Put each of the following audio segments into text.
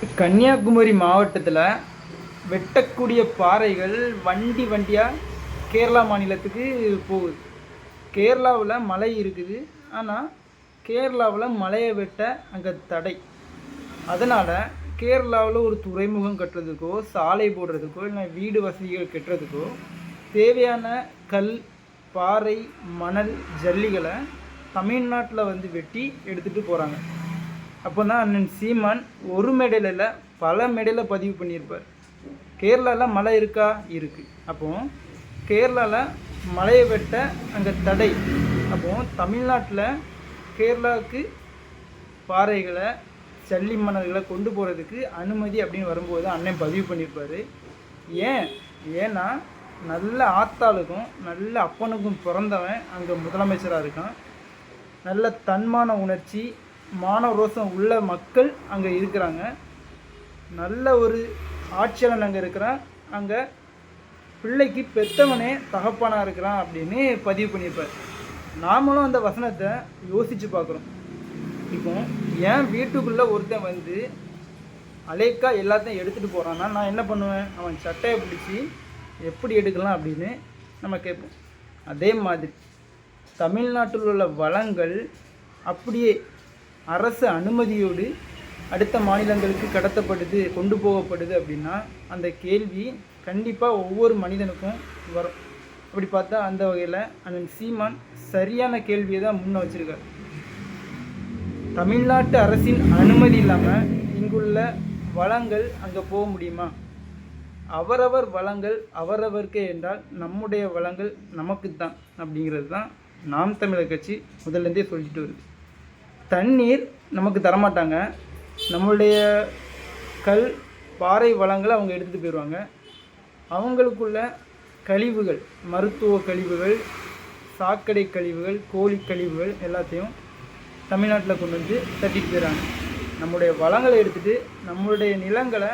கன்னியாகுமரி மாவட்டத்தில் வெட்டக்கூடிய பாறைகள் வண்டி வண்டியாக கேரளா மாநிலத்துக்கு போகுது. கேரளாவில் மலை இருக்குது, ஆனால் கேரளாவில் மலையை வெட்ட அங்கே தடை. அதனால் கேரளாவில் ஒரு துறைமுகம் கட்டுறதுக்கோ, சாலை போடுறதுக்கோ, இல்லை வீடு வசதிகள் கட்டுறதுக்கோ தேவையான கல், பாறை, மணல், ஜல்லிகளை தமிழ்நாட்டில் வந்து வெட்டி எடுத்துகிட்டு போகிறாங்க. அப்போ தான் அண்ணன் சீமான் ஒரு மெடலில் பல மெடலை பதிவு பண்ணியிருப்பார். கேரளாவில் மழை இருக்கா? இருக்குது. அப்போது கேரளாவில் மலையை வெட்ட அங்கே தடை. அப்போது தமிழ்நாட்டில் கேரளாவுக்கு பாறைகளை, ஜல்லி மணல்களை கொண்டு போகிறதுக்கு அனுமதி அப்படின்னு வரும்போது அண்ணன் பதிவு பண்ணியிருப்பார். ஏன்னா நல்ல ஆத்தாளுக்கும் நல்ல அப்பனுக்கும் பிறந்தவன் அங்கே முதலமைச்சராக இருக்கான். நல்ல தன்மான உணர்ச்சி, மான ரோசம் உள்ள மக்கள் அங்கே இருக்கிறாங்க. நல்ல ஒரு ஆட்சியாளன் அங்கே இருக்கிறான். அங்கே பிள்ளைக்கு பெத்தவனே தகப்பானாக இருக்கிறான் அப்படின்னு பதிவு பண்ணியிருப்பார். நாமளும் அந்த வசனத்தை யோசித்து பார்க்குறோம். இப்போ என் வீட்டுக்குள்ளே ஒருத்தன் வந்து அலேக்கா எல்லாத்தையும் எடுத்துகிட்டு போகிறான்னா நான் என்ன பண்ணுவேன்? அவன் சட்டையை பிடிச்சி எப்படி எடுக்கலாம் அப்படின்னு நம்ம கேட்போம். அதே மாதிரி தமிழ்நாட்டில் உள்ள வளங்கள் அப்படியே அரசு அனுமதியோடு அடுத்த மாநிலங்களுக்கு கடத்தப்படுது, கொண்டு போகப்படுது அப்படின்னா அந்த கேள்வி கண்டிப்பாக ஒவ்வொரு மனிதனுக்கும் வரும். அப்படி பார்த்தா அந்த வகையில் அண்ணன் சீமான் சரியான கேள்வியை தான் முன்ன வச்சுருக்கார். தமிழ்நாட்டு அரசின் அனுமதி இல்லாமல் இங்குள்ள வளங்கள் அங்கே போக முடியுமா? அவரவர் வளங்கள் அவரவருக்கே என்றால் நம்முடைய வளங்கள் நமக்குத்தான் அப்படிங்கிறது தான் நாம் தமிழர் கட்சி முதல்லேருந்தே சொல்லிட்டு வருது. தண்ணீர் நமக்கு தரமாட்டாங்க. நம்மளுடைய கல், பாறை வளங்களை அவங்க எடுத்துகிட்டு போயிடுவாங்க. அவங்களுக்குள்ள கழிவுகள், மருத்துவ கழிவுகள், சாக்கடை கழிவுகள், கோழி கழிவுகள் எல்லாத்தையும் தமிழ்நாட்டில் கொண்டு வந்து தட்டிட்டு போயிடுறாங்க. நம்முடைய வளங்களை எடுத்துகிட்டு நம்மளுடைய நிலங்களை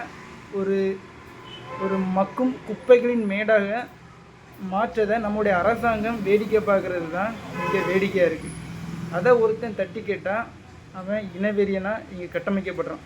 ஒரு மக்கும் குப்பைகளின் மேடாக மாற்றதை நம்முடைய அரசாங்கம் வேடிக்கை பார்க்குறது தான் இங்கே வேடிக்கையாக இருக்குது. அதை ஒருத்தன் தட்டி கேட்டால் அவன் இனவெறியனா இங்கே கட்டமைக்கப்படுறான்.